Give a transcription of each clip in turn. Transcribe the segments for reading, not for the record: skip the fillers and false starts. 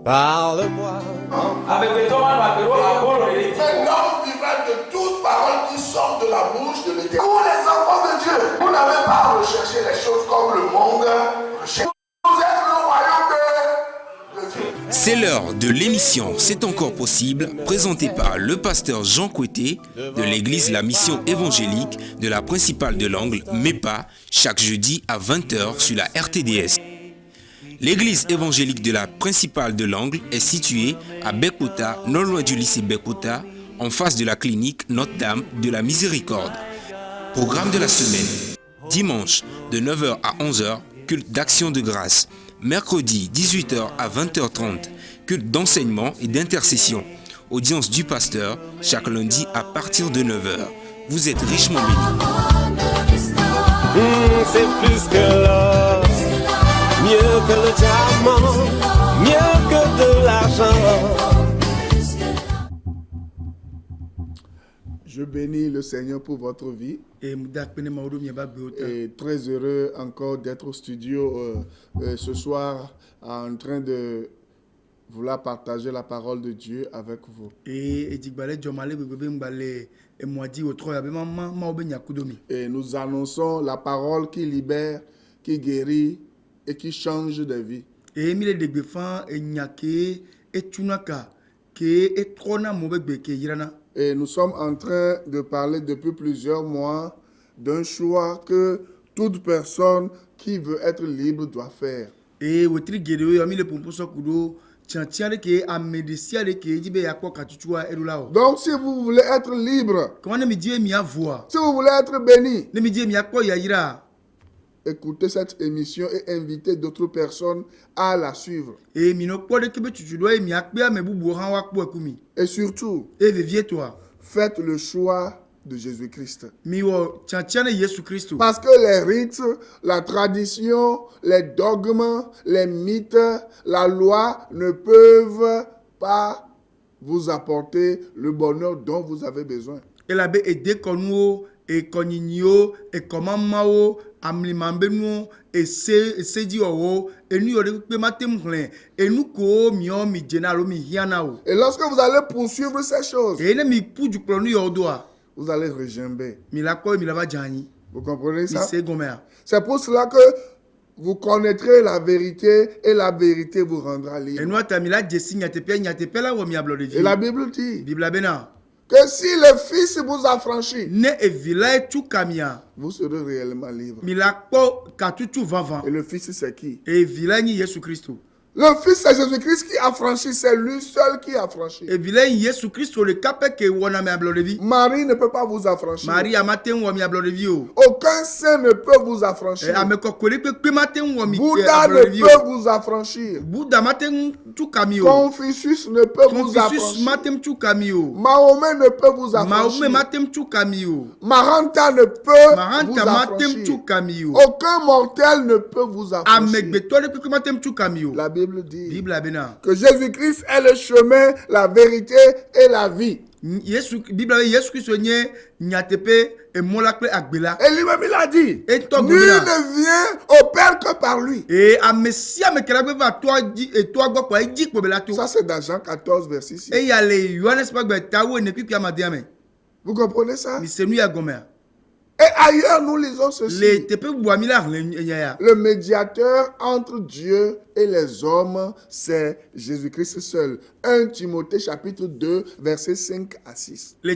Parle-moi. Mais l'homme vivra de toute parole qui sort de la bouche de l'Éternel. Vous les enfants de Dieu, vous n'avez pas à rechercher les choses comme le monde recherche. Vous êtes le royaume de Dieu. C'est l'heure de l'émission C'est encore possible, présentée par le pasteur Jean Coueté de l'église La Mission évangélique de la principale de l'Angle, MEPA, chaque jeudi à 20h sur la RTDS. L'église évangélique de la principale de l'Angle est située à Bekota, non loin du lycée Bekota, en face de la clinique Notre-Dame de la Miséricorde. Programme de la semaine. Dimanche de 9h à 11h, culte d'action de grâce. Mercredi 18h à 20h30, culte d'enseignement et d'intercession. Audience du pasteur chaque lundi à partir de 9h. Vous êtes richement bénis. C'est plus que l'or, mieux que le diamant, mieux que de l'argent. Je bénis le Seigneur pour votre vie. Et très heureux encore d'être au studio ce soir en train de vouloir partager la parole de Dieu avec vous. Et nous annonçons la parole qui libère, qui guérit et qui change de vie. Et nous sommes en train de parler depuis plusieurs mois d'un choix que toute personne qui veut être libre doit faire. Donc si vous voulez être libre, si vous voulez être béni, écoutez cette émission et invitez d'autres personnes à la suivre. Et surtout, faites le choix de Jésus-Christ. Parce que les rites, la tradition, les dogmes, les mythes, la loi ne peuvent pas vous apporter le bonheur dont vous avez besoin. Et lorsque vous allez poursuivre ces choses, vous allez regimber. Vous comprenez ça? C'est pour cela que vous connaîtrez la vérité et la vérité vous rendra libre. Et la Bible dit que si le Fils vous affranchit, vous serez réellement libre. Et le Fils, c'est qui? Le Fils, c'est Jésus-Christ qui a franchi, c'est lui seul qui a franchi. Marie ne peut pas vous affranchir. Aucun saint ne peut vous affranchir. Bouddha ne peut vous affranchir. Confucius ne peut vous affranchir. Mahomet ne peut vous affranchir. Maranta ne peut vous affranchir. Aucun mortel ne peut vous affranchir. La Bible dit que Jésus-Christ est le chemin, la vérité et la vie. Et lui-même il a dit, nul ne vient au Père que par lui. Ça c'est dans Jean 14 verset 6. Vous comprenez ça? Et ailleurs, nous lisons ceci. Le médiateur entre Dieu et les hommes, c'est Jésus-Christ seul. 1 Timothée chapitre 2, versets 5 à 6. Et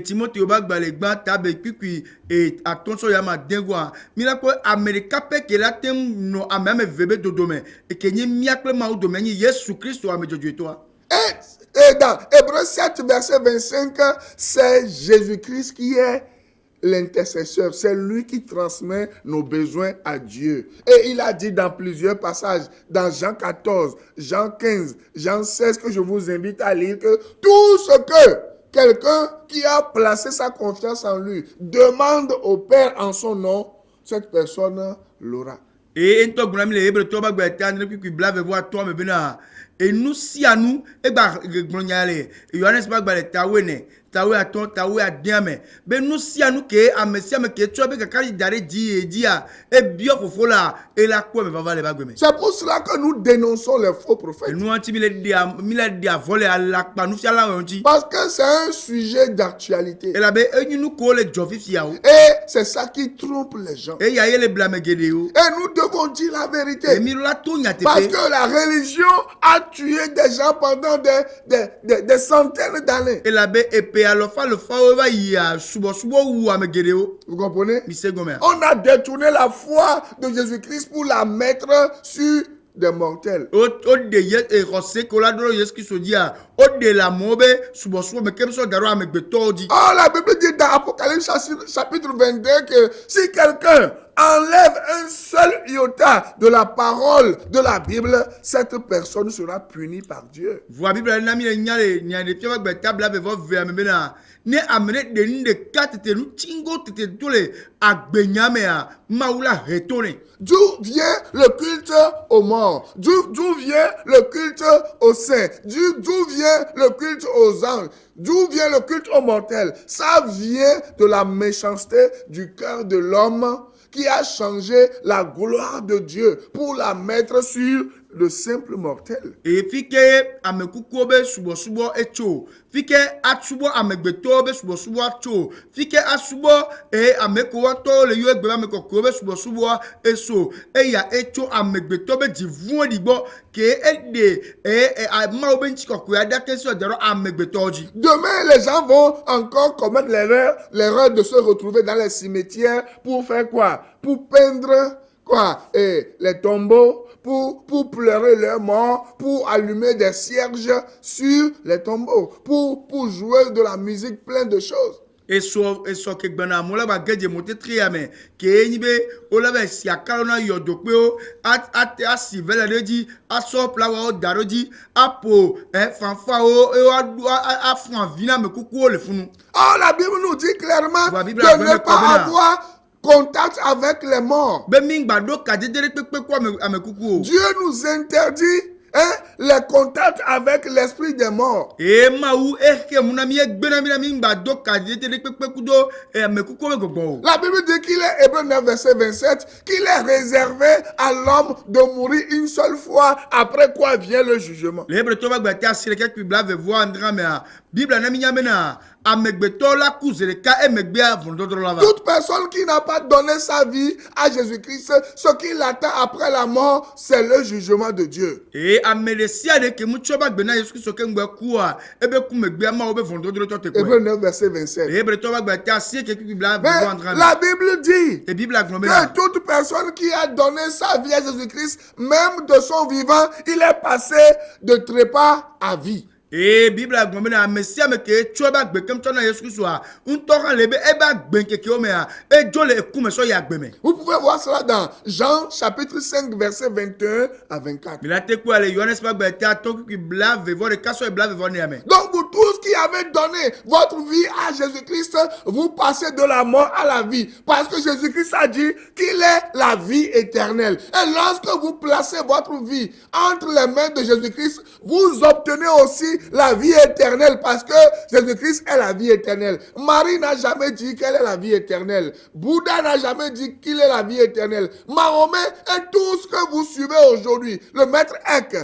dans Hébreux 7, verset 25, c'est Jésus-Christ qui est l'intercesseur, c'est lui qui transmet nos besoins à Dieu. Et il a dit dans plusieurs passages, dans Jean 14, Jean 15, Jean 16, que je vous invite à lire, que tout ce que quelqu'un qui a placé sa confiance en lui demande au Père en son nom, cette personne l'aura. et nous si à nous et bah glonyale Johannes pas ba le tawene tawe aton tawe adiame be nous si à nous que a messia me que tu avec quand il dare dia et bio fofola et la quoi me va le bagwe. C'est pour cela que nous dénonçons les faux Et prophètes. nous anti mille dia voler à la pa nous fiala onti. Parce que c'est un sujet d'actualité. Et là be nous ko le jofi fiao. Et c'est ça qui trompe les gens. Et ya le blame gedeo. Et nous devons dire la Et vérité. mirola to nyate. Parce que la religion a tué des gens pendant des centaines d'années. Et là be épée à le fa va ya subo ou amegedeo. Vous comprenez? Misegomea. On a détourné la foi de Jésus-Christ pour la mettre sur des mortels. O de ye e rose kola do yes ki so dia o de la mobe subo me kem so daro amegbeto di. Oh, la Bible dit dans Apocalypse chapitre 22 que si quelqu'un enlève un seul iota de la parole de la Bible, cette personne sera punie par Dieu. Voa Bible na mi nyale nyande tiwa gbe tabla be vo ve amena ne amene de ni de quatre te nu tingo te tole agbenya a maula retone. D'où vient le culte aux morts? D'où vient le culte aux saints? D'où vient le culte aux anges? D'où vient le culte aux mortels? Ça vient de la méchanceté du cœur de l'homme qui a changé la gloire de Dieu pour la mettre sur le simple mortel. Et fike amekuko be subo echo. Fike atsubo amegbeto be subo acho. Fike asubo ameko to le yo egbe ameko be subo eso. E ya echo amegbeto be divun digbo ke ede ma obenchi kokko ya dake so dero amegbeto ji. Demain, les gens vont encore commettre l'erreur de se retrouver dans les cimetières pour faire quoi? Pour peindre quoi? Les tombeaux, pour pleurer leurs morts, pour allumer des cierges sur les tombeaux, pour jouer de la musique, plein de choses. Et so ke gbana mola ba geje mote triame ke nibe ola ba si akalona yodokpe o a si vela deji a so plawa o daroji apo fanfa o a fran vina me kuku o le funu. Oh, la Bible nous dit clairement La Bible de ne pas avoir contact avec les morts. Be mi gbado ka dedere pepe ko ame kuku o. Dieu nous interdit les contacts avec l'esprit des morts. E ma u ke muna mi gbena mi gbado ka dedere pepe kudo ame kuku o gogo. La Bible dit qu'il est, Hébreux 9, verset 27, qu'il est réservé à l'homme de mourir une seule fois, après quoi vient le jugement. Le hébreu to ba gbati asire ke Bible ve voir andra me a Bible na mi nyamena amegbeto la kuzere ka emegbe avondodro lava. Toute personne qui n'a pas donné sa vie à Jésus-Christ, ce qui l'attend après la mort, c'est le jugement de Dieu. Et amedesia de ke mucho ba gbena Yesu Kristo ke ngbe kuwa ebe ku megbe ma obe vondodro to te Hébreux ko. 9, verset 27. Le hébreu to ba gbati asire ke Bible ve Mais voir andra. la Bible dit Et Bible aglomena. que toute personne qui a donné sa vie à Jésus-Christ, même de son vivant, il est passé de trépas à vie. Et Bible aglomena mesia me ke choba gbe kem tona Yesu Kristo a untora lebe eba gben ke o me a e jole ku me so ya gbe me. Vous pouvez voir cela dans Jean chapitre 5 verset 21 à 24. Mais la te ku ale Johannes ba gbati aton ki blave vo de kaso e blave vo ne ame. Donc vous tous qui avez donné votre vie à Jésus-Christ, vous passez de la mort à la vie. Parce que Jésus-Christ a dit qu'il est la vie éternelle. Et lorsque vous placez votre vie entre les mains de Jésus-Christ, vous obtenez aussi la vie éternelle parce que Jésus-Christ est la vie éternelle. Marie n'a jamais dit qu'elle est la vie éternelle. Bouddha n'a jamais dit qu'il est la vie éternelle. Mahomet et tout ce que vous suivez aujourd'hui, le maître Ek,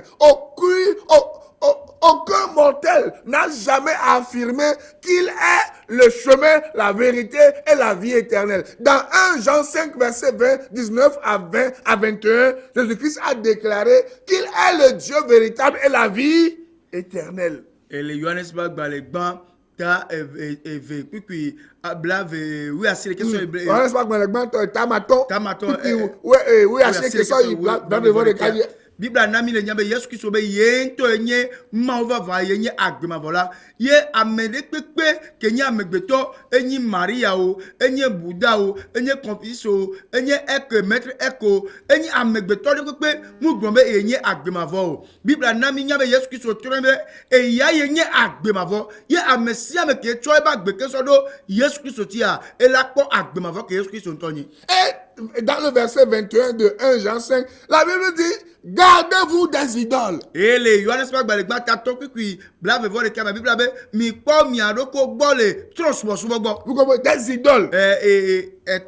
aucun mortel n'a jamais affirmé qu'il est le chemin, la vérité et la vie éternelle. Dans 1 Jean 5, verset 20, 19 à 20 à 21, Jésus-Christ a déclaré qu'il est le Dieu véritable et la vie éternelle. Et le Johannes ba gbale gban ta eve puis blave oui asile que so On n'est pas dans le banc, tamaton. Tamaton, Oui, assez que ça, il dans devant le casier. Bible anami le nyabe Yesu Kristo be yento enye ma ova va yenye agbema vola ye amede pepe kenya amegbeto enyi Maria o enye Buddha o enye Confucius o enye Eke maître Eko enyi amegbeto de pepe mu gbombe yenye agbema vo Bible anami nyabe Yesu Kristo trembe e ya yenye agbema vo ye amesia me ke tso e ba gbeke so do Yesu Kristo tia e la po agbema vo ke Yesu Kristo ntonyi. Et dans le verset 21 de 1 Jean 5, la Bible dit, gardez-vous des idoles. Et les Yohanes pas gbalé ta to qui blave voir le cas Bible abe mi po mi adoko gbo le tron subo gbo. Vous comprenez? Des idoles.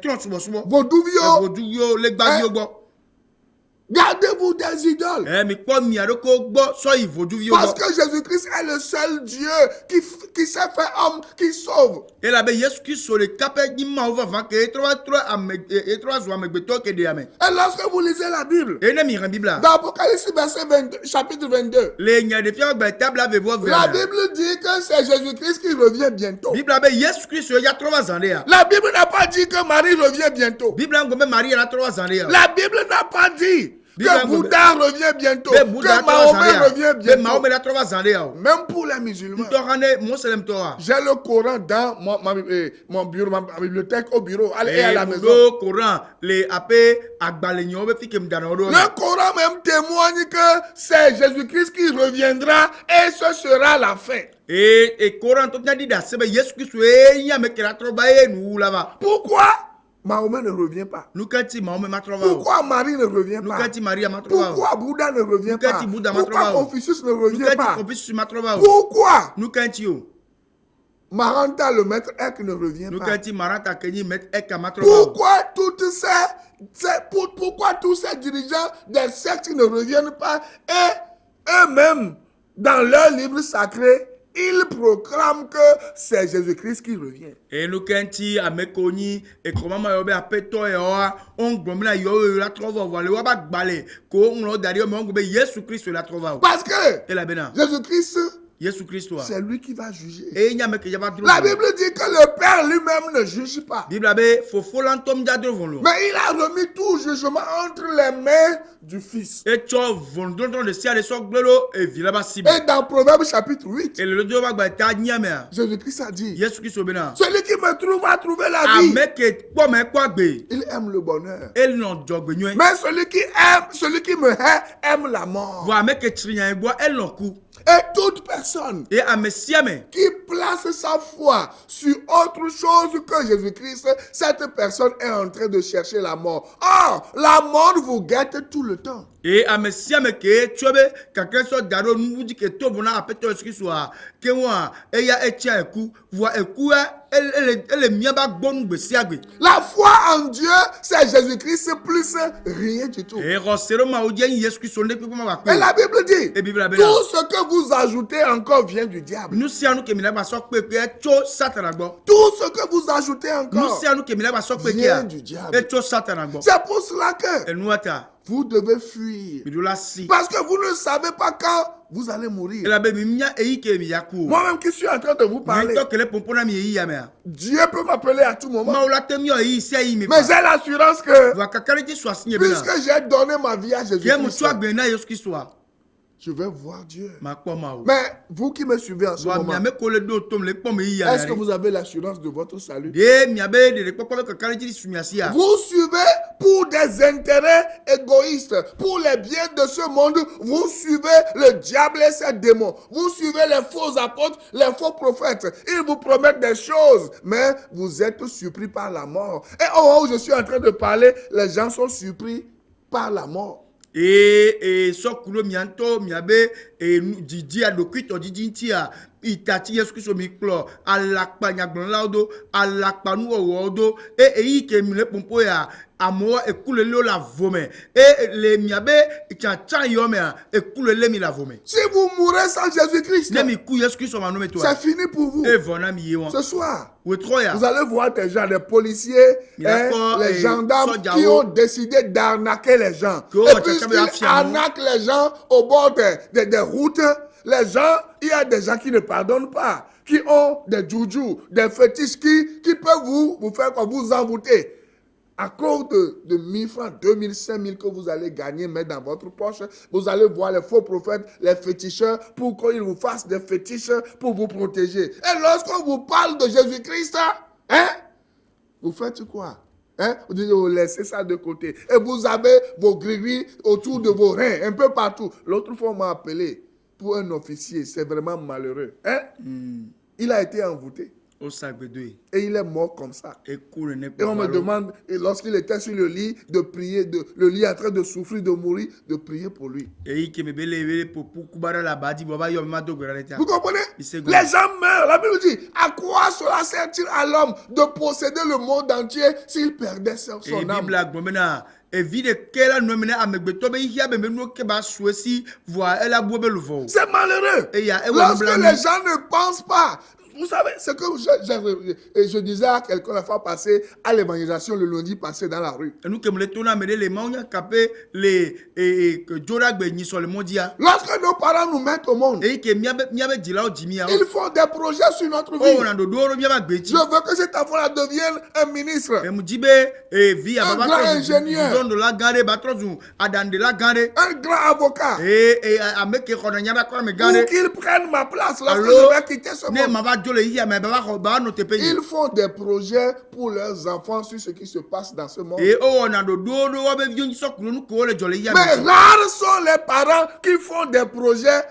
Tron subo. Vaudou-vio. Vodou le gbagio gbo. Gardez-vous des idoles. Mi po mi adoko gbo so i vodou vio Parce gbo. que Jésus-Christ est le seul Dieu qui s'est fait homme, qui sauve. Et la be Yesu Christ so le capé ni ma over va que trois zo amegbeto ke de amen. Et lorsque vous lisez la Bible, Et ne mi ren Bible. dans Apocalypse verset 22, chapitre 22, Le nya de fia gba table ave vo la ver. Bible dit que c'est Jésus-Christ qui revient bientôt. Bible abe Yesu Christ ya 3 ans ya. La Bible n'a pas dit que Marie revient bientôt. Bible ngombe Marie na 3 ans ya. La Bible n'a pas dit que Bible- Bouddha revient bientôt, Be Bouddha que Mahomet revient Be bientôt. Mahomet na 3 ans ya. Même pour les musulmans. Torane Moselem Torah. J'ai le Coran dans mon bureau, ma bibliothèque au bureau, allez à la maison. Le Coran, les AP, Agbalenyo, be fike mdanodo. Le Coran même témoigne que c'est Jésus-Christ qui reviendra et ce sera la fin. Et Coran, tout n'a dit d'asebe, Yesu Christ, et y a me kera troba e nous là-bas. Pourquoi Mahomet ne revient pas? Nous kanti Mahomet ma trova. Pourquoi Marie ne revient Nous pas? kanti Maria ma trova. Pourquoi Bouddha ne revient pas? Pourquoi Bouddha Pourquoi Matrova? Confucius ne Nous revient kanti pas? Confucius ma trova. Pourquoi Nous kanti yo. Maranta, le maître Ek, ne revient Nous pas? kanti Maranta Kenyi met Eka ma trova. Pourquoi pourquoi tous ces dirigeants des sectes ne reviennent pas et eux-mêmes, dans leur livre sacré, ils proclament que c'est Jésus-Christ qui revient. Et nous kanti amekoni et comment ma yobe apeto e oa on gbomina yo la trova wale wa ba gbale ko on lo dari o me on gbe Yesu Christ la trova. Parce que Et la bena. Jésus-Christ, Yesu Christ toi. c'est lui qui va juger. Et nya me ke yaba dro. La Bible dit que le Père lui-même ne juge pas. Bible abe fofo lantom ja dro vonlo. Mais il a remis tout jugement entre les mains du Fils. Et tu vondron de sia de so glolo et vilaba sibi. Et dans Proverbe chapitre 8, Et le Dieu va gba ta nyame. Jésus-Christ a dit, Yesu Christ obena. celui qui me trouve va trouver la vie. Ameke po me kwa gbe. Il aime le bonheur. El non jogbe nyoy. Mais celui qui me hait, aime la mort. Vo ameke trinya ebo el non ku. Et toute personne Et amesiame. qui place sa foi sur autre chose que Jésus-Christ, cette personne est en train de chercher la mort. Or, la mort vous guette tout le temps. Et amesiame ke tuobe quelqu'un so daro nous dit que to bona apeto Yesu Christ wa ke wa e ya etia eku vo eku elle mia ba gbonu gbe si agbe. La foi en Dieu, c'est Jésus-Christ plus rien du tout. Et rosero ma o jen Yesu Christ on ne peut pas ma Et la Bible dit, Et Bible tout ce que vous ajoutez encore vient du diable. nous si anu ke mi na ba so pe cho satana gbo. Tout ce que vous ajoutez Nous encore si anu ke mi na ba so pe vient kia. du diable. Et cho satana gbo. C'est pour cela que Et nous ata vous devez fuir. mi do la si. Parce que vous ne savez pas quand vous allez mourir. Et la be mi mia e ke mi yaku. Moi-même qui suis en train de vous parler, Mi to kele pompona mi yi ya me. Dieu peut m'appeler à tout moment. Ma ola temi o yi si yi mi. Mais j'ai l'assurance que, Va kakari ti so asinye be na. puisque j'ai donné ma vie à Ke mu Jésus-Christ, to agbe na Yesu Christ wa. je vais voir Dieu. Ma po ma o. Mais vous qui me suivez en ce Wa mi moment, ame ko le do tom le po mi yi ya. est-ce que vous avez l'assurance de votre salut? De mi abe de le popo be kakari ti su mi asia. Vous suivez pour des intérêts égoïstes, pour les biens de ce monde. Vous suivez le diable et ses démons. Vous suivez les faux apôtres, les faux prophètes. Ils vous promettent des choses, mais vous êtes surpris par la mort. Et au moment où je suis en train de parler, les gens sont surpris par la mort. Et so kulo mianto mi abe e didi adokwito didi ntia itati Yesu Christ mi klo alakpa nyagbon laudo alakpa nu owodo e ke mi le pompo ya amo ekule le la vome e le mi abe chan yo me ekule le mi la vome Si vous mourrez sans Jésus-Christ, ne mi ku Yesu Christ ma no me to c'est fini pour vous. e vona mi yewon Ce soir, we troya vous allez voir des gens, des policiers, D'accord, les et gendarmes Soja qui O. ont décidé d'arnaquer les gens. Que Et oh, puisqu'ils Tchatchabe Afiamou. arnaquent les gens au bord des routes, les gens, il y a des gens qui ne pardonnent pas, qui ont des joujou, des fétiches qui peuvent vous faire quoi, vous envoûter. À cause de 1000 francs, 2000, 5000 que vous allez gagner, mettre dans votre poche, vous allez voir les faux prophètes, les féticheurs, pour qu'ils vous fassent des fétiches pour vous protéger. Et lorsqu'on vous parle de Jésus-Christ, hein, vous faites quoi? Hein? Vous dites, vous laissez ça de côté. Et vous avez vos gris autour de vos reins, un peu partout. L'autre fois, on m'a appelé pour un officier. C'est vraiment malheureux. Hein? Il a été envoûté. O sagbedoe. Et il est mort comme ça. E kure ne Et on me kparo. demande, et lorsqu'il était sur le lit, de prier, le lit en train de souffrir, de mourir, de prier pour lui. E yi ke mebe le popu kubara la badi baba yo ma do gbera leta. Vous comprenez? Il s'est Les gens meurent. La Bible dit, à quoi cela sert-il à l'homme de posséder le monde entier s'il perdait son E âme? Bible agbomena e vi de kela no mena amegbeto be hia be no ke ba suesi voa ela bo be luvo. C'est malheureux. Et il y a un Lorsque blâme. les gens ne pensent pas. Vous savez, c'est que je disais à quelqu'un la fois passée, à l'évangélisation le lundi passé dans la rue. E nu ke mle tona mede le maunya kape le que jora gbe ni sur le mondia. Lorsque nos parents nous mettent au monde, E ke miabe dila o jimia. ils font des projets sur notre O vie. na do do miaba gbeti. Je veux que cet enfant-là devienne un ministre, E mujibe e vi Un ababa grand ingénieur. don de la gare batrozu adande la gare. un grand avocat, E ameke kona nyara kwa me ou gare. qu'il prenne ma place lorsque Allô? je vais quitter ce Ne monde. ma va jole hia me baba ko ba no te peyi. Ils font des projets pour leurs enfants sur ce qui se passe dans ce monde. E o na do do wa be vi so kulu nu ko le jole hia Mais me. rares sont les parents qui font des projets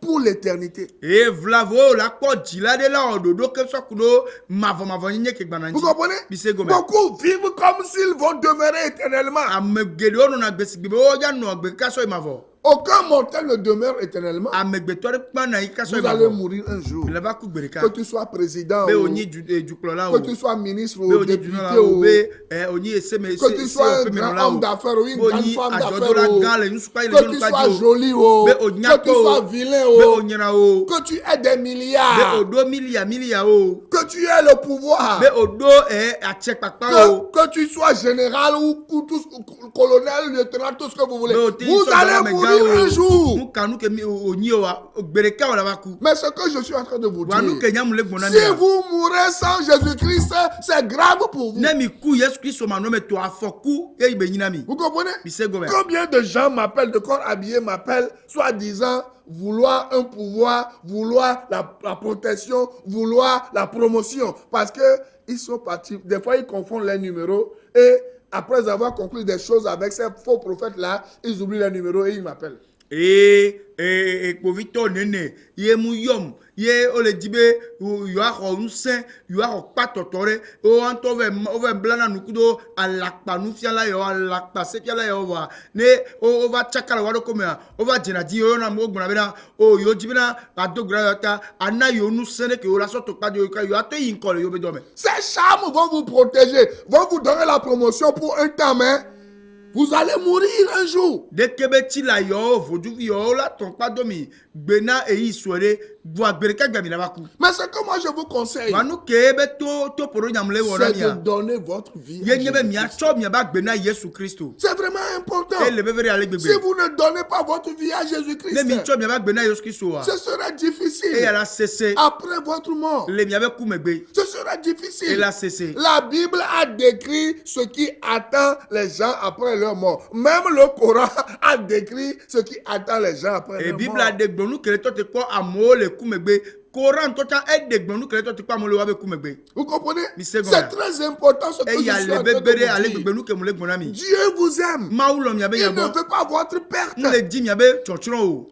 pour l'éternité. E vlavo la ko jila de la o do do ke so kulu mavo nye ke gbananji. Vous comprenez? Bise gome. Beaucoup vivent comme s'ils vont demeurer éternellement. Amegede onu na gbesi gbe o ja no gbe kaso imavo. Aucun mortel ne demeure éternellement. Amegbeto de pa na kaso Vous allez imavo. mourir un jour. Le va ku gbereka. Que tu sois président, Be ou, onyi du klola o. que tu sois ministre Be ou onyi du député, la o ou, be onyi eseme que tu sois un grand homme d'affaires ou une grande femme d'affaires, ou, que tu sois joli, ou, que tu sois vilain, be ou, onyara o. que tu aies des Be milliards, odo milia o. que tu aies le pouvoir, Be odo achek papa o. que tu sois général ou colonel, lieutenant, tout ce que vous voulez. Be oti Vous so allez dara me mourir ga o. un jour. Mu kanu ke mi onyi o wa gbereka o la ba ku. Mais ce que je suis en train de vous Wa nu ke dire, nyam le gbona si vous mourrez sans Jésus-Christ, c'est grave pour vous. ne mi ku Yesu Kristo ma no me to afoku e be nyina mi. Vous comprenez? Bise gome. Combien de gens m'appellent, de corps habillés m'appellent, soi-disant vouloir un pouvoir, vouloir la protection, vouloir la promotion. Parce que ils sont partis. Des fois, ils confondent les numéros et après avoir conclu des choses avec ces faux prophètes-là, ils oublient les numéros et ils m'appellent. Kpovito nene ye mu yom ye ole dibe yo aho nse yo aho patotore o anto ove blana nukudo alakpa nu fiala yo alakpa se fiala yo wa ne o va chakala wado komea o va jenadi yo na mo gbona bena o yo dibena adogra yota ana yo nu sene ke o la soto pa yo ato yin kole yo be dome. Ces charmes vont vous protéger, vont vous donner la promotion pour un temps, mais vous allez mourir un jour. De kebeti la yo vodu yo la ton pa domi gbena e yi soere voa gbereka gbamina baku. Mais ce que moi je vous conseille, Wanu kebe to poro nyamle wona c'est de mia. donner votre vie à Ye nyebe Jésus. mia cho mia ba gbena Yesu Kristo. C'est vraiment important. E le bevere ale Si gbegbe. vous ne donnez pas votre vie à Ne mi Jésus-Christ, cho mia ba gbena Yesu Kristo wa. ce sera E difficile. ya la cesse. Après votre mort, Le mia be ku megbe. ce sera E difficile. la cesse. La Bible a décrit ce qui attend les gens après leur mort. Même le Coran a décrit ce qui attend les gens après E leur Bible mort. a de gbonu kele to te ko amo le ku megbe. Koran to ta e de gbonu kele to te ko amo le wa be ku megbe. Vous comprenez? Mi C'est se gona. très important ce que E je ya suis le en train de bebere ale vous dire. gbenu ke mu le gbona mi. Dieu vous aime. Ma ulo mia be Il ya ne bo. veut pas votre perte. Le di mia be chochron o.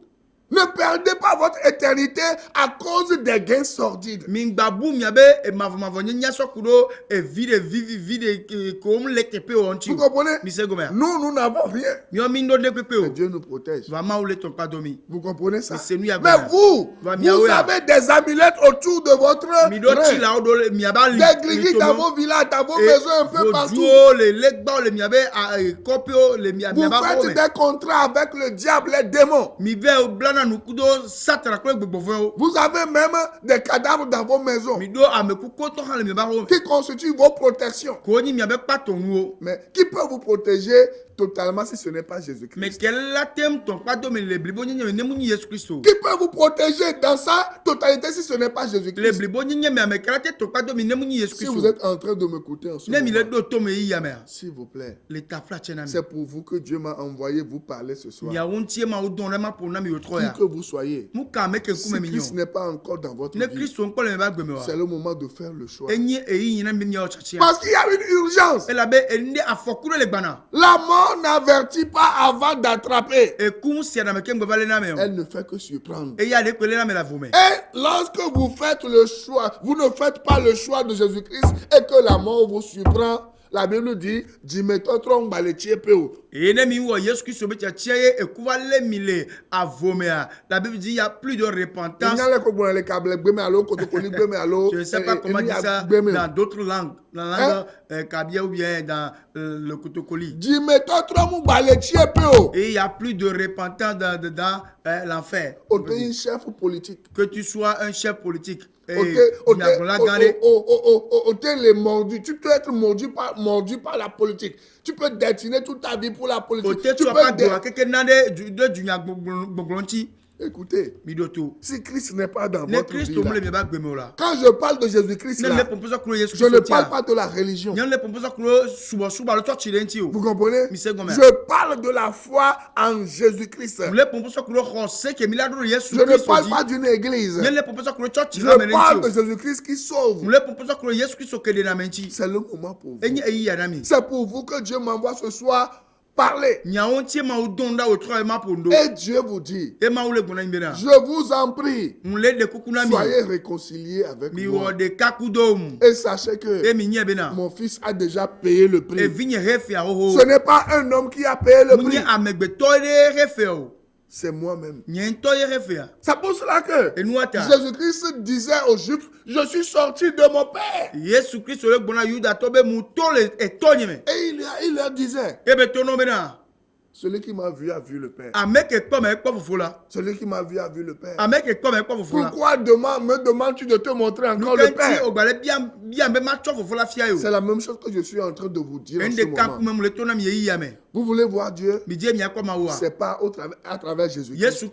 Ne perdez pas votre éternité à cause des gains sordides. Mingbabu miabe e mavo nyanya sokudo e vide comme le tepe onti. Vous comprenez? Mi se gome. Nous n'avons rien. Mio mindo de pepe o. Dieu nous protège. Va ma ule ton pas domi. Vous comprenez ça? Mais c'est nous, y a Mais quoi? vous, Va vous miaouya. avez des amulettes autour de votre Mi do ti rein. la odo miaba li. Des grigris dans vos villages, dans vos maisons, un peu partout. Vos le legba le miabe a kopio le Vous miaba faites ko me. des contrats avec le diable, les démons. Mi ve o blana nukudo satana ko gbogbo o. Vous avez même des cadavres dans vos maisons Mi do ameku ko to han le miaba o. qui constituent vos protections. Ko ni miabe patonu o. Mais qui peut vous protéger totalement si ce n'est pas Jésus-Christ? Mais quel la tem ton pas domi le blibo nyenye ne mu Yesu Kristo. Qui peut vous protéger dans sa totalité si ce n'est pas Le Jésus-Christ? blibo nyenye me amekrate ton pas domi ne mu Yesu Si vous Kristo. êtes en train de m'écouter en ce Ne mi le moment, do to me yi me. s'il vous plaît, Le tafla chena mi. c'est pour vous que Dieu m'a envoyé vous parler ce soir. Mi awuntie ma odon ma pour na mi otro ya que vous soyez, muka meke si kume Christ minyo n'est pas encore dans votre ne vie, Kristo nkole me ba gbeme wa c'est le moment de faire le choix. enyi eyi nyina mbini ya ochachi Parce qu'il y a une urgence. elabe ende afokuro le gbana La mort n'avertit pas avant d'attraper. ekum sia na meke ngbe vale na me o Elle ne fait que surprendre. eya le kwele na me la vume Et lorsque vous faites le choix, vous ne faites pas le choix de Jésus-Christ et que la mort vous surprend, la Bible dit, ene mi wo Yesu Kristo be chachi ye ekuva le mile avome a la Bible dit il y a plus de repentance. Je ne sais pas comment dire ça dans d'autres langues, dans la langue kabia ou bien dans le kotokoli. Et il n'y a plus de repentance dans l'enfer. Chef politique. Que tu sois un chef politique. Tu peux être mordu par la politique. Tu peux destiner toute ta vie pour la politique. Écoutez, si Christ n'est pas dans votre vie, là, quand je parle de Jésus-Christ, là, je ne parle pas de la religion. Vous comprenez? Je parle de la foi en Jésus-Christ. Je ne parle pas d'une église. Je parle de Jésus-Christ qui sauve. C'est le moment pour vous. C'est pour vous que Dieu m'envoie ce soir. Parlez. Et Dieu vous dit, je vous en prie, soyez réconciliés avec moi. Et sachez que mon fils a déjà payé le prix. Ce n'est pas un homme qui a payé le prix. C'est moi-même. C'est pour cela que Jésus-Christ disait aux Juifs, je suis sorti de mon Père. Et il leur disait, celui qui m'a vu a vu le Père. Celui qui m'a vu a vu le Père. Pourquoi me demandes-tu de te montrer encore le Père? C'est la même chose que je suis en train de vous dire en ce moment. Vous voulez voir Dieu? C'est pas à travers Jésus-Christ.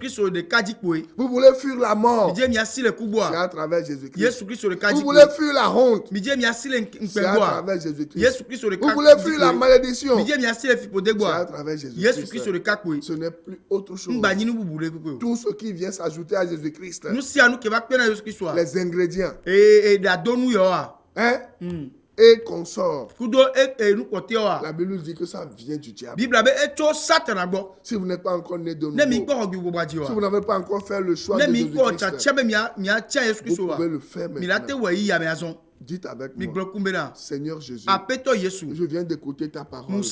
Vous voulez fuir la mort? C'est à travers Jésus-Christ. Vous voulez fuir la honte? C'est à travers Jésus-Christ. Vous voulez fuir la malédiction? C'est à travers Jésus-Christ. Ce n'est plus autre chose. Tout ce qui vient s'ajouter à Jésus-Christ. Les ingrédients. Hein? Et consort. La Bible dit que ça vient du diable. Si vous n'êtes pas encore né de nouveau, si vous n'avez pas encore fait le choix de Jésus-Christ, vous pouvez le faire maintenant. Dites avec moi, Seigneur Jésus, je viens d'écouter ta parole.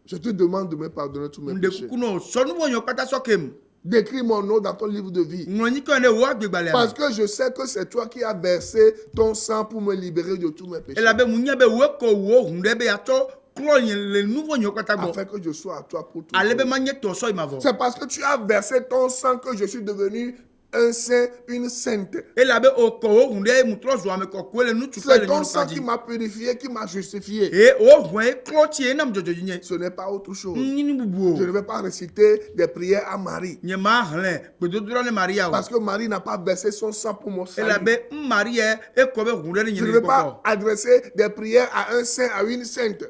Je te demande de me pardonner tous mes péchés. Décris mon nom dans ton livre de vie. Parce que je sais que c'est toi qui as versé ton sang pour me libérer de tous mes péchés. Afin que je sois à toi pour toujours. C'est parce que tu as versé ton sang que je suis devenu un saint, une sainte. C'est ton sang qui m'a purifié, qui m'a justifié. Ce n'est pas autre chose. Je ne vais pas réciter des prières à Marie. Parce que Marie n'a pas versé son sang pour mon salut. Je ne vais pas adresser des prières à un saint, à une sainte.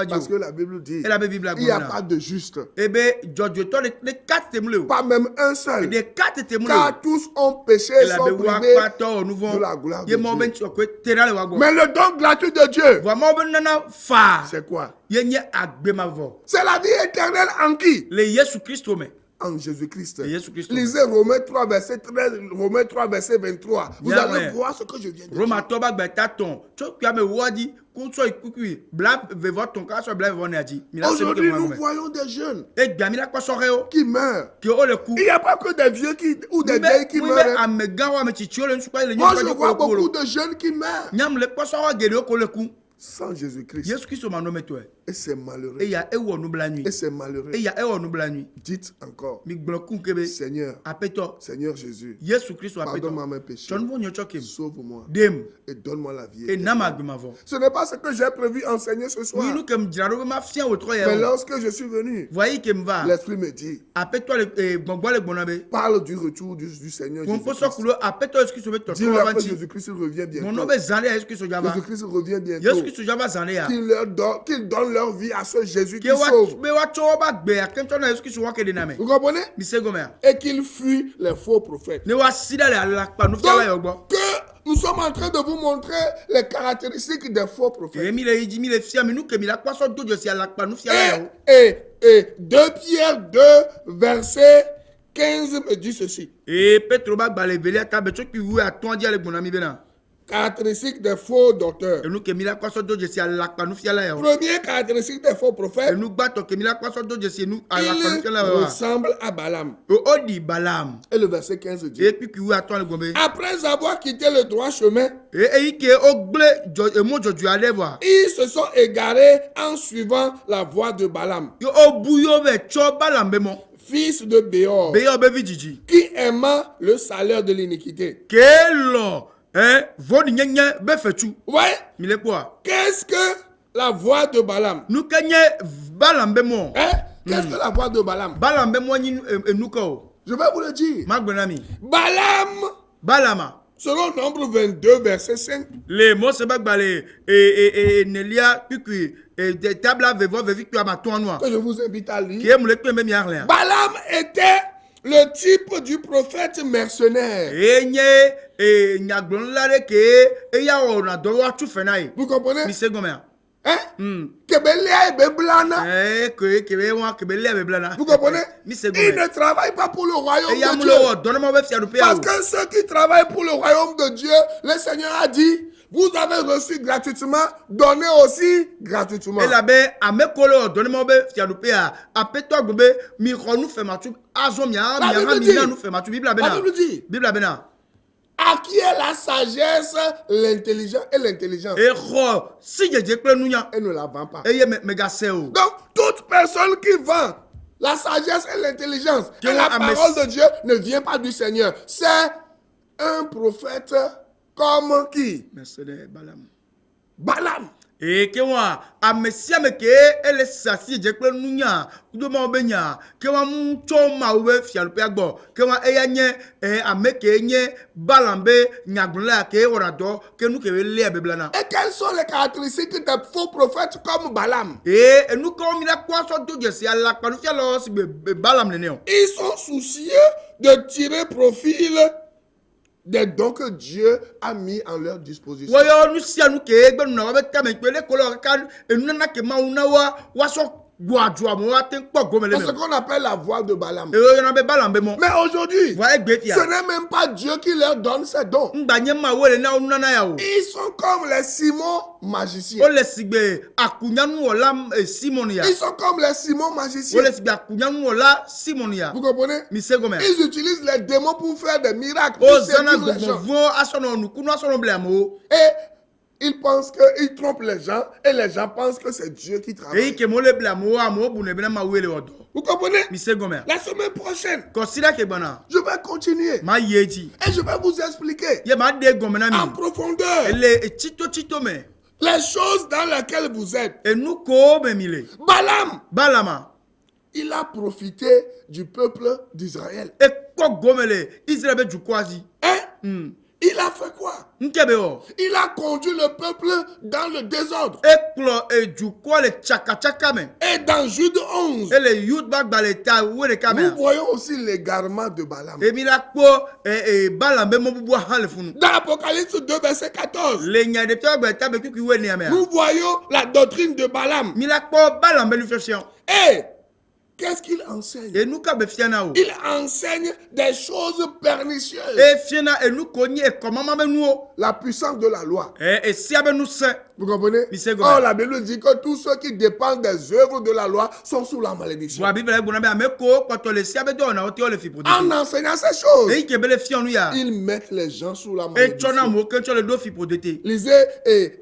Parce que la Bible dit, il n'y a pas de juste. Pas même un seul. Car tous ont péché et sont privés de la gloire de Dieu. Mais le don gratuit de Dieu, c'est quoi? C'est la vie éternelle en qui? En Jésus-Christ. Lisez Romains 3, verset 13, Romains 3, verset 23. Vous allez voir ce que je viens de dire. Aujourd'hui, nous voyons des jeunes qui meurent. Il n'y a pas que des vieux ou des vieilles qui meurent. Moi, je vois beaucoup de jeunes qui meurent sans Jésus-Christ. Et c'est malheureux. Et c'est malheureux. Dites encore, Seigneur, Seigneur Jésus, pardonne-moi mes péchés, sauve-moi et donne-moi la vie éternelle. Ce n'est pas ce que j'ai prévu enseigner ce soir. Mais lorsque je suis venu, l'Esprit me dit, parle du retour du Seigneur Jésus-Christ. Dis-leur que Jésus-Christ revient bientôt. Jésus-Christ revient bientôt. qui sont déjà zandés ya. qu'ils donnent leur vie à ce Jésus qui Que wa sauve. be wa cho ba gbe ya kento na Yesu qui sont wa ke de na me. Vous comprenez? Mi se gome ya. Et qu'ils fuient les faux prophètes. Ne wa sida le alakpa nu fiala yo gbo. Donc, que nous sommes en train de vous montrer les caractéristiques des faux prophètes. E mi le yiji mi le fia mi nu ke mi la kwa so dojo si alakpa nu fiala yo. Et 2 Pierre 2, verset 15 me dit ceci. E Petro ba gba le vele ka be cho ki wu aton dia le gbona mi be na. Caractéristiques des faux docteurs. E nu ke mi la kwa so dojo si alakpa nu fiala yo. Première caractéristique des faux E prophètes, nu gba to ke mi la kwa so dojo si nu alakpa nu ils fiala yo. ressemblent à Balaam. O odi balam. Et le verset 15 dit, E puis ki wu aton le gombe. après avoir quitté le droit chemin, E ike o gble mo joju ale wa. ils se sont égarés en suivant la voie de Balaam, Yo o buyo be cho balam be mo. fils de Béor, Be yo be vijiji. qui aima le salaire de l'iniquité. Kelo vodi nyenye be fetu. Vous voyez, Mi le kwa. qu'est-ce que la voie de Balaam? Nu kenye balam be mo. Hein? Qu'est-ce que la voie de Balaam? Balam be mo nyi enuka o. Je vais vous le dire. Magbenami. Balaam, Balama. selon Nombre 22, verset 5, Le mo se bagbale nelia pikui de tabla vevo vevi tu ama ton noir. que je vous invite à lire. Qui est moulé me miarle. Balaam était le type du prophète mercenaire. Enye nyaglon lare ke ya ona do wa tu fenai. Vous comprenez? Mi se gomea. Hein? Kebelia et Beblana. Que be wa ke be le be blana. Vous comprenez? Mi se Il gomea. ne travaille pas pour le royaume E ya de mulo Dieu. wo donne mo be fia do pe Parce o. que ceux qui travaillent pour le royaume de Dieu, le Seigneur a dit, vous avez reçu gratuitement, donnez aussi gratuitement. E la be amekolo donne mo be fia do pe a. Apeto gbe mi khonu fe matu azo mi a La mi Bible ha mi dit. na nu fe matu Bible La bena. Bible dit, Bible bena. à qui est la sagesse, l'intelligence et l'intelligence? E kho si jeje pe nunya. Elle ne la vend pas. E ye mega se o. Donc, toute personne qui vend la sagesse et l'intelligence et la Ah, parole de Dieu ne vient pas du Seigneur. C'est un prophète comme qui? Mercedes balam. Balaam. E ke wa amesia me ke ele sasi je pe nunya kudo ma obenya ke wa mu cho ma we fialu pe agbo ke wa eya nye ameke nye balambe nyagunla ke wora do ke nu ke we le beblana. Et quelles sont les caractéristiques des faux prophètes comme Balaam? Nu ko mi la kwa so do je si ala pa nu fialo si balam ne ne o. Ils sont soucieux de tirer profit des dons que Dieu a mis en leur disposition. Wo yo nu sia nu ke gbe nu na wa be ta me pe le ko lo ka enu na ke ma una wa so guadua mo wa ten po gomele C'est ce me. qu'on appelle la voie de Balaam. E yo na be balambe mo. Mais aujourd'hui, Wa egbe ti ce ya. n'est même pas Dieu qui leur donne ces dons. Ngba nye ma wo le na onu na ya o. Ils sont comme les Simons O magiciens. le sigbe akunyanu ola Simon ya. Ils sont comme les Simons O magiciens. le sigbe akunyanu ola Simon ya. Vous comprenez? Mi se gome. Ils utilisent les démons pour faire des miracles, O pour zana séduire les gens. gogo asono nukunu asono blamo. Et ils pensent qu'ils trompent les gens et les gens pensent que c'est Dieu qui E travaille. ke mo le blamo amo bu ne bena ma wele odo. Vous comprenez? Mi se gome. La semaine prochaine, Ko sira ke bana. je vais continuer Ma yeji. et je vais vous expliquer Ye ma de gome na en mi. profondeur Ele chito me. les choses dans lesquelles vous êtes. E nu ko me mile. Balaam, Balama. il a profité du peuple d'Israël. E ko gomele Israël be jukwazi. Hein? Il a fait quoi? Nkebe o. Il a conduit le peuple dans le désordre. E klo e jukwa le chaka me. Et dans Jude 11, E le youth bag baleta wele nous kamera. voyons aussi l'égarement de Balaam. E mi la kpo balambe mo bubu hale funu. Dans Apocalypse 2, verset 14, Le nya de to gbe tabe kuki we ni amea. nous voyons la doctrine de Balaam. Mi la kpo balambe lu fion. Et qu'est-ce qu'il enseigne? E nu ka be fiana o. Il enseigne des choses pernicieuses. E fiana e nu ko ni e komama be nu o. La puissance de la loi. E si abe nu se. Vous comprenez? Monsieur Gomez. Oh, la Bible dit que tous ceux qui dépendent des œuvres de la loi sont sous la malédiction. Wa bible bona be ameko ko to le si abe do na o ti o le fi pro. En enseignant ces choses, E ke be le fion nu ya. ils mettent les gens sous la E chona malédiction. mo ke cho le do fi pro dete. Lisez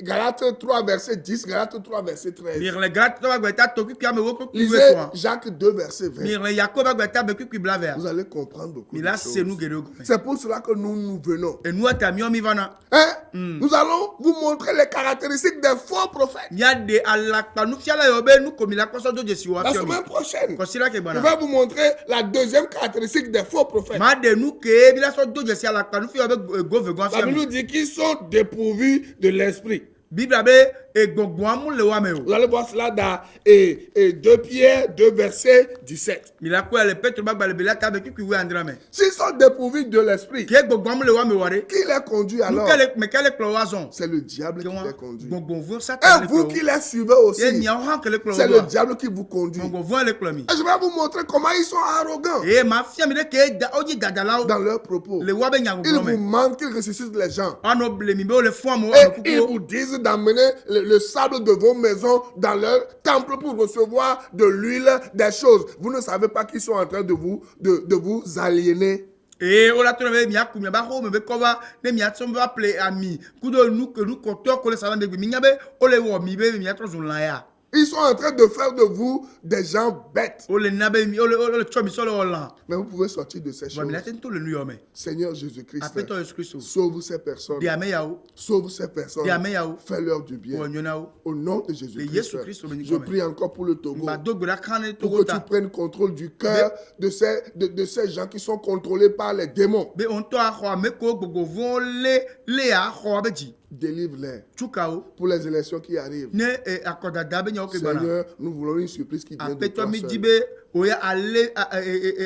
Galates 3, verset 10, Galates 3, verset 13. Mir le gat to gbe ta to kuki ame wo ko kuwe Lisez ko. Jacques 2, verset 20. Mir le yakob gbe ta be kuki bla ver. Vous allez comprendre beaucoup Mi de la se nu choses. gere go. C'est pour cela que nous venons. E nu ata mi o mi vana. Hein? Nous allons vous montrer les caractéristiques des faux prophètes. Nya de alakpa nu fiala yo be nu ko mi la koso do je si wa La fion. semaine prochaine, Ko sira ke je bana. vais vous montrer la deuxième caractéristique des faux prophètes. Ma de nu ke mi la so do je si alakpa nu fion be go ve go La fion. Bible dit qu'ils sont dépourvus de l'esprit. Bible abe egbogbo amu le wa me o. Vous allez voir cela dans 2 Pierre 2 verset 17. Mi la ko le Petro ba le bela ka be ki wi andra me. S'ils sont dépourvus de l'esprit, Ki egbogbo amu le wa me ware. qui les conduit alors? Me kele cloison. C'est le diable qui les conduit. Gbogbo vo Satan. Et vous qui les suivez aussi, Ye mi han ke le cloison. c'est le diable qui vous conduit. Gbogbo vo le clomi. Et je vais vous montrer comment ils sont arrogants E ma fia mi de ke da oji dadala o. dans leurs propos. Le wa be nyango Ils me. vous mentent qu'ils ressuscitent les gens. Ano ble mi be o le fo amu Et ils vous disent d'amener le sable de vos maisons dans leur temple pour recevoir de l'huile, des choses. Vous ne savez pas qu'ils sont en train de vous aliéner. E o la to me mi akumya ba ho me be cover ne mi atom ba play ami kudo nu ke nu ko to ko le saban de mi nyabe o le wo mi be mi atro zun la ya. Ils sont en train de faire de vous des gens bêtes. O le nabe mi o le chomi so le ola. Mais vous pouvez sortir de ces Wa choses. mi la ten to le nu yo me. Seigneur Jésus-Christ, Apeto Yesu Kristo. sauve ces personnes. Di ame ya o. Sauve ces personnes. Di ame ya o. Fais-leur du bien. Wo nyona o. Au nom de Yesu Jésus-Christ, Christ, béni je comme prie encore pour le Togo. Ba dogo la kan to Pour que tu gota. prennes contrôle du cœur de ces gens qui sont contrôlés par les démons. Be on to a ho me ko gbogbo vo le a ho abeji. Délivre-les Chuka o. pour les élections qui arrivent. Ne akoda da be nya o ke bana. Seigneur, nous voulons une surprise qui vient de Apeto toi mi seul. dibe o ya ale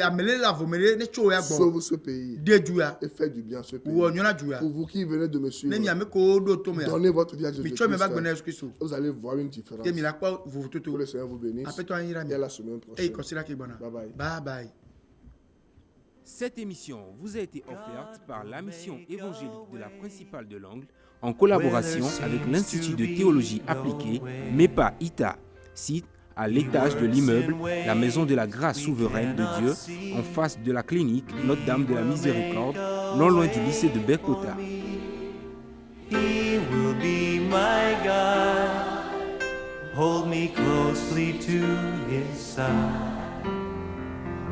amele la vomere ne cho ya gbo. Sauve ce pays Deju ya. et fais du bien à ce pays. Wo nyona ju ya. Pour vous qui venez de me Ne mi suivre, ame ko do to me ya. donnez votre vie à Mi cho me ba Jésus-Christ. gbona Yesu Kristo. Vous allez voir une différence. Te mi la kwa vo to Que to. le Seigneur vous bénisse. Apeto anyira Et mi. à la semaine E prochaine. kosira ke bona. Bye bye. Bye bye. Cette émission vous a été offerte par la mission évangélique de la principale de l'Angle en collaboration avec l'Institut de théologie appliquée MEPA ITA, site à l'étage de l'immeuble La Maison de la Grâce Souveraine de Dieu, en face de la clinique Notre-Dame de la Miséricorde, non loin du lycée de Berkota. He will be my God. Hold me closely to his side.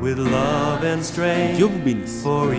With love and strength Dieu vous bénisse. for